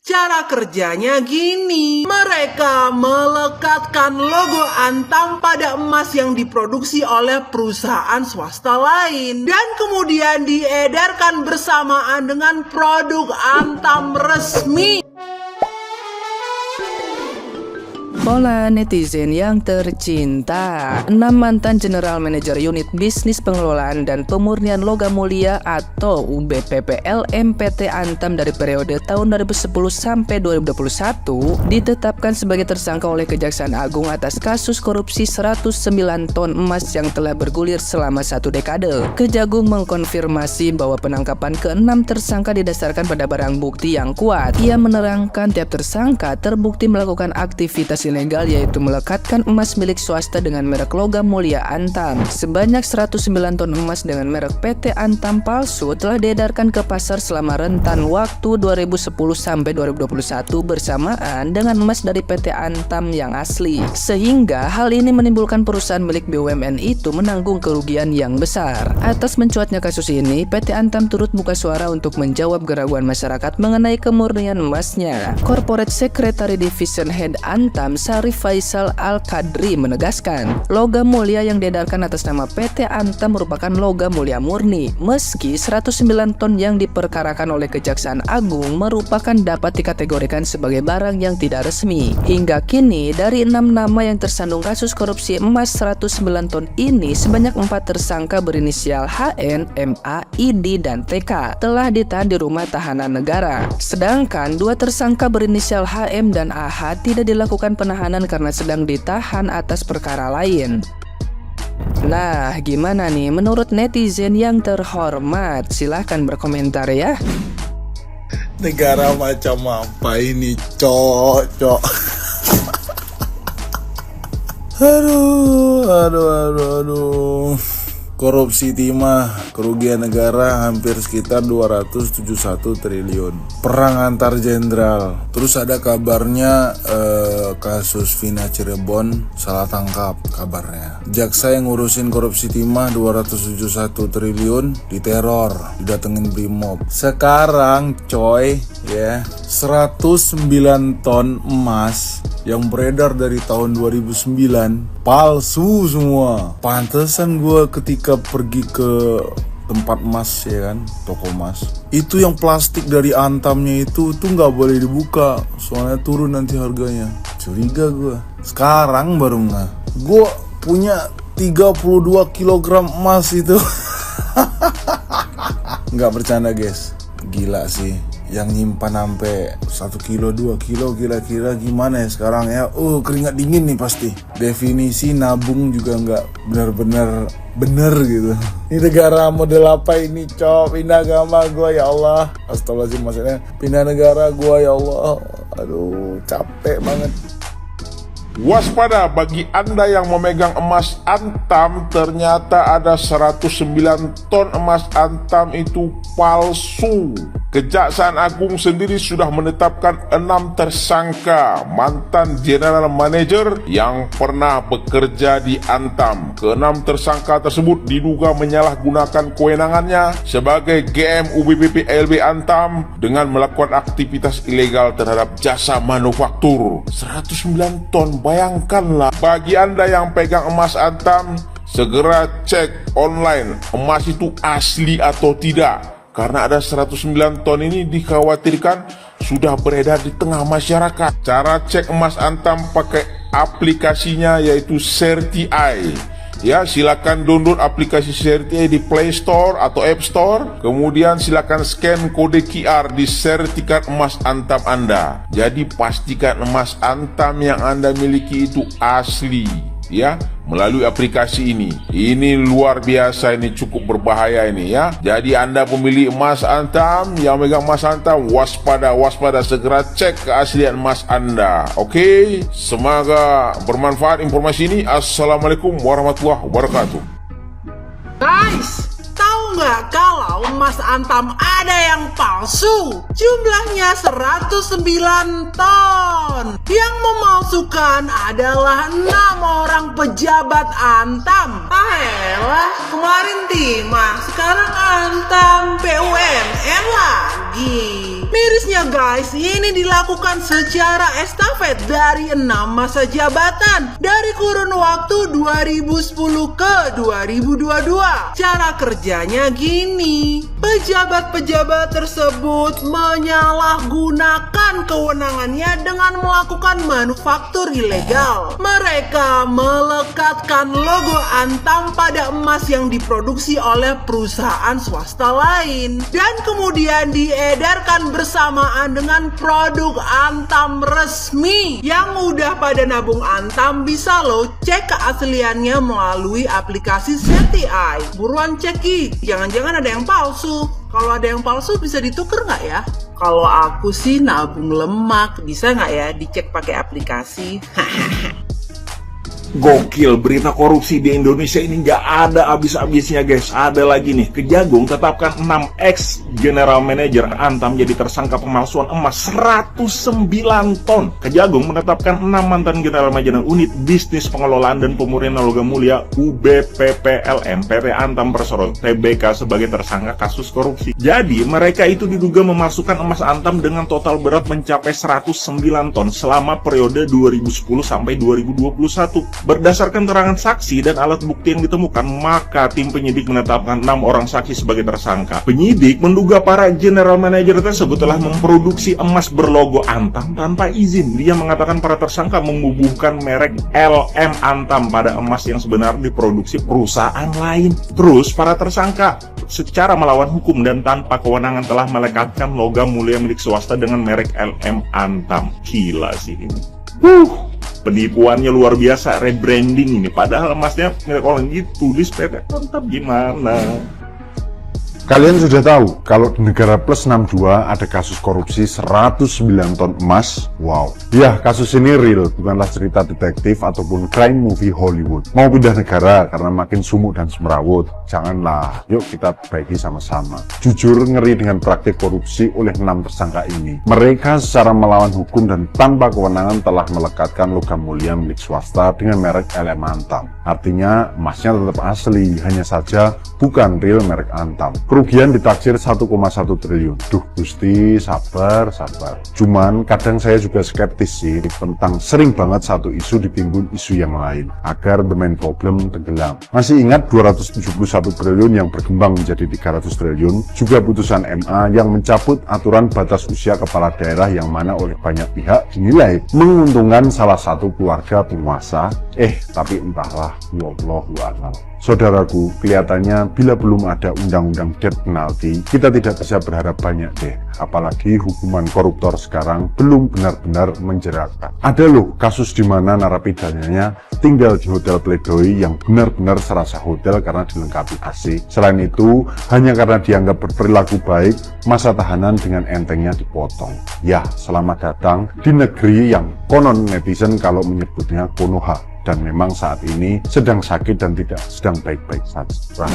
Cara kerjanya gini, mereka melekatkan logo Antam pada emas yang diproduksi oleh perusahaan swasta lain dan kemudian diedarkan bersamaan dengan produk Antam resmi. Hola netizen yang tercinta, 6 mantan General Manager Unit Bisnis Pengelolaan dan Pemurnian Logam Mulia atau UBPPLM PT Antam dari periode tahun 2010 sampai 2021 ditetapkan sebagai tersangka oleh Kejaksaan Agung atas kasus korupsi 109 ton emas yang telah bergulir selama 1 dekade. Kejagung mengkonfirmasi bahwa penangkapan ke-6 tersangka didasarkan pada barang bukti yang kuat. Ia menerangkan tiap tersangka terbukti melakukan aktivitas ilegal, yaitu melekatkan emas milik swasta dengan merek Logam Mulia Antam. Sebanyak 109 ton emas dengan merek PT Antam palsu telah diedarkan ke pasar selama rentan waktu 2010 sampai 2021 bersamaan dengan emas dari PT Antam yang asli. Sehingga hal ini menimbulkan perusahaan milik BUMN itu menanggung kerugian yang besar. Atas mencuatnya kasus ini, PT Antam turut buka suara untuk menjawab keraguan masyarakat mengenai kemurnian emasnya. Corporate Secretary Division Head Antam Syarif Faisal Al-Qadri menegaskan, logam mulia yang diedarkan atas nama PT Antam merupakan logam mulia murni, meski 109 ton yang diperkarakan oleh Kejaksaan Agung merupakan dapat dikategorikan sebagai barang yang tidak resmi. Hingga kini, dari 6 nama yang tersandung kasus korupsi emas 109 ton ini, sebanyak 4 tersangka berinisial HN, MA, ID, dan TK telah ditahan di rumah tahanan negara. Sedangkan 2 tersangka berinisial HM dan AH tidak dilakukan penahanan karena sedang ditahan atas perkara lain. Nah, gimana nih menurut netizen yang terhormat? Silahkan berkomentar ya. Negara macam apa ini, cok? Aduh. Korupsi timah, kerugian negara hampir sekitar 271 triliun. Perang antar jenderal. Terus ada kabarnya kasus Vina Cirebon salah tangkap kabarnya. Jaksa yang ngurusin korupsi timah 271 triliun diteror, didatengin Brimob. Sekarang coy, ya, 109 ton emas yang beredar dari tahun 2009 palsu semua. Pantesan gue ketika pergi ke tempat emas, ya kan, toko emas, itu yang plastik dari Antamnya itu tuh nggak boleh dibuka, soalnya turun nanti harganya. Curiga gue. Sekarang baru nggak. Gue punya 32 kilogram emas itu. Nggak bercanda guys, gila sih. Yang nyimpan sampai 1 kilo 2 kilo kira-kira gimana ya sekarang ya. Keringat dingin nih pasti. Definisi nabung juga nggak benar-benar bener gitu. Ini negara model apa ini, cok? Pindah agama gue, ya Allah. Astagfirullahaladzim, maksudnya pindah negara gue, ya Allah. Aduh, capek banget. Waspada bagi Anda yang memegang emas Antam, ternyata ada 109 ton emas Antam itu palsu. Kejaksaan Agung sendiri sudah menetapkan 6 tersangka mantan General Manager yang pernah bekerja di Antam. Ke-6 tersangka tersebut diduga menyalahgunakan kewenangannya sebagai GM UBPPLB Antam dengan melakukan aktivitas ilegal terhadap jasa manufaktur. 109 ton, bayangkanlah. Bagi Anda yang pegang emas Antam, segera cek online emas itu asli atau tidak. Karena ada 109 ton ini dikhawatirkan sudah beredar di tengah masyarakat. Cara cek emas Antam pakai aplikasinya yaitu Certi-Eye. Ya, silakan download aplikasi Certi-Eye di Play Store atau App Store. Kemudian silakan scan kode QR di sertifikat emas Antam Anda. Jadi pastikan emas Antam yang Anda miliki itu asli, ya, melalui aplikasi ini. Ini luar biasa, ini cukup berbahaya ini, ya. Jadi Anda pemilik emas Antam, yang megang emas Antam, waspada, segera cek keaslian emas Anda. Oke, semoga bermanfaat informasi ini. Assalamualaikum warahmatullahi wabarakatuh. Guys, tahu nggak kalau emas Antam ada yang palsu? Jumlahnya 109 ton. Yang memalsukan adalah 6 orang pejabat Antam. Elah, kemarin timah, sekarang Antam BUMN lagi. lagi. Mirisnya guys, ini dilakukan secara estafet dari 6 masa jabatan dari kurun waktu 2010 ke 2022. Cara kerjanya gini, pejabat-pejabat tersebut menyalahgunakan kewenangannya dengan melakukan manufaktur ilegal. Mereka melekatkan logo Antam pada emas yang diproduksi oleh perusahaan swasta lain dan kemudian diedarkan bersamaan dengan produk Antam resmi. Yang udah pada nabung Antam bisa lo cek keasliannya melalui aplikasi SETI. Buruan cek Ki, jangan-jangan ada yang palsu. Kalau ada yang palsu bisa ditukar nggak ya? Kalau aku sih nabung lemak, bisa nggak ya dicek pakai aplikasi? Gokil, berita korupsi di Indonesia ini nggak ada habis-habisnya guys. Ada lagi nih, Kejagung tetapkan 6 ex General Manager Antam jadi tersangka pemalsuan emas 109 ton. Kejagung menetapkan 6 mantan General Manager unit bisnis pengelolaan dan pemurnian logam mulia UBPPLM PT Antam Persero Tbk sebagai tersangka kasus korupsi. Jadi mereka itu diduga memasukkan emas Antam dengan total berat mencapai 109 ton selama periode 2010 sampai 2021. Berdasarkan keterangan saksi dan alat bukti yang ditemukan, maka tim penyidik menetapkan 6 orang saksi sebagai tersangka. Penyidik menduga para general manager tersebut telah memproduksi emas berlogo Antam tanpa izin. Dia mengatakan para tersangka membubuhkan merek LM Antam pada emas yang sebenarnya diproduksi perusahaan lain. Terus para tersangka secara melawan hukum dan tanpa kewenangan telah melekatkan logam mulia milik swasta dengan merek LM Antam. Gila sih ini. Penipuannya luar biasa, rebranding ini. Padahal emasnya milik orang ditulis PT Antam gimana? Kalian sudah tahu kalau di negara plus 62 ada kasus korupsi 109 ton emas. Wow. Ya, kasus ini real, bukanlah cerita detektif ataupun crime movie Hollywood. Mau pindah negara karena makin sumuk dan semrawut? Janganlah. Yuk kita perbaiki sama-sama. Jujur ngeri dengan praktik korupsi oleh 6 tersangka ini. Mereka secara melawan hukum dan tanpa kewenangan telah melekatkan logam mulia milik swasta dengan merek LM Antam. Artinya emasnya tetap asli, hanya saja bukan real merek Antam. Kerugian ditaksir 1,1 triliun. Duh Gusti, sabar. Cuman kadang saya juga skeptis sih tentang sering banget satu isu ditimbun isu yang lain agar the main problem tenggelam. Masih ingat 271 triliun yang berkembang menjadi 300 triliun? Juga putusan MA yang mencabut aturan batas usia kepala daerah yang mana oleh banyak pihak dinilai menguntungkan salah satu keluarga penguasa. Tapi entahlah, wallahu a'lam. Saudaraku, kelihatannya bila belum ada undang-undang death penalty, kita tidak bisa berharap banyak deh. Apalagi hukuman koruptor sekarang belum benar-benar menjeratkan. Ada loh kasus di mana narapidananya tinggal di hotel pledoi yang benar-benar serasa hotel karena dilengkapi AC. Selain itu, hanya karena dianggap berperilaku baik, masa tahanan dengan entengnya dipotong. Ya, selamat datang di negeri yang konon netizen kalau menyebutnya Konoha. Dan memang saat ini sedang sakit dan tidak sedang baik-baik saja.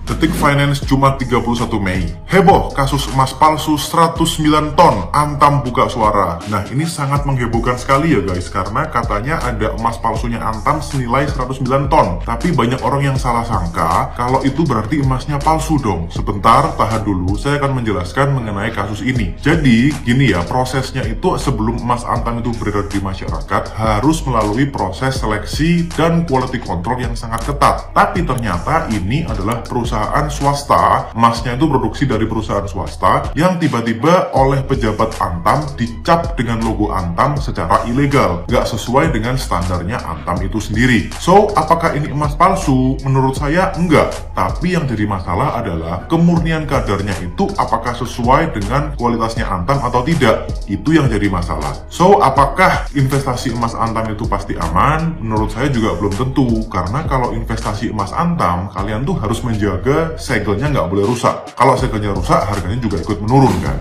Detik Finance Jumat 31 Mei. Heboh kasus emas palsu 109 ton, Antam buka suara. Nah ini sangat menghebohkan sekali ya guys, karena katanya ada emas palsunya Antam senilai 109 ton. Tapi banyak orang yang salah sangka kalau itu berarti emasnya palsu dong. Sebentar, tahan dulu, saya akan menjelaskan mengenai kasus ini. Jadi gini ya, prosesnya itu sebelum emas Antam itu beredar di masyarakat harus melalui proses seleksi dan quality control yang sangat ketat. Tapi ternyata ini adalah perusahaan swasta, emasnya itu produksi dari perusahaan swasta yang tiba-tiba oleh pejabat Antam dicap dengan logo Antam secara ilegal, gak sesuai dengan standarnya Antam itu sendiri. So, apakah ini emas palsu? Menurut saya enggak, tapi yang jadi masalah adalah kemurnian kadarnya itu apakah sesuai dengan kualitasnya Antam atau tidak, itu yang jadi masalah. So, apakah investasi emas Antam itu pasti aman? Menurut saya juga belum tentu, karena kalau investasi emas Antam, kalian tuh harus menjaga segelnya nggak boleh rusak. Kalau segelnya rusak, harganya juga ikut menurun kan.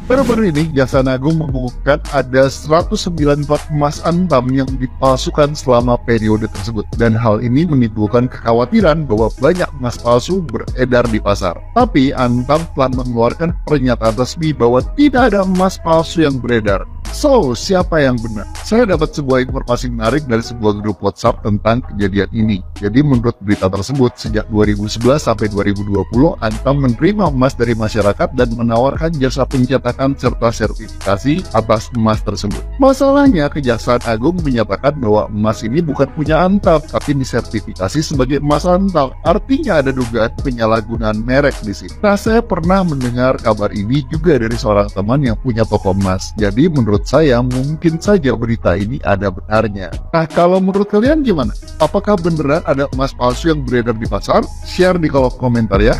Baru-baru ini, Jaksa Agung mengumumkan ada 109 pot emas Antam yang dipalsukan selama periode tersebut. Dan hal ini menimbulkan kekhawatiran bahwa banyak emas palsu beredar di pasar. Tapi Antam telah mengeluarkan pernyataan resmi bahwa tidak ada emas palsu yang beredar. So, siapa yang benar? Saya dapat sebuah informasi menarik dari sebuah grup WhatsApp tentang kejadian ini. Jadi menurut berita tersebut, sejak 2011 sampai 2020, Antam menerima emas dari masyarakat dan menawarkan jasa pencetakan serta sertifikasi atas emas tersebut. Masalahnya, Kejaksaan Agung menyatakan bahwa emas ini bukan punya Antam, tapi disertifikasi sebagai emas Antam. Artinya ada dugaan penyalahgunaan merek di sini. Nah, saya pernah mendengar kabar ini juga dari seorang teman yang punya toko emas. Jadi menurut saya mungkin saja berita ini ada benarnya. Nah, kalau menurut kalian gimana? Apakah beneran ada emas palsu yang beredar di pasar? Share di kolom komentar ya.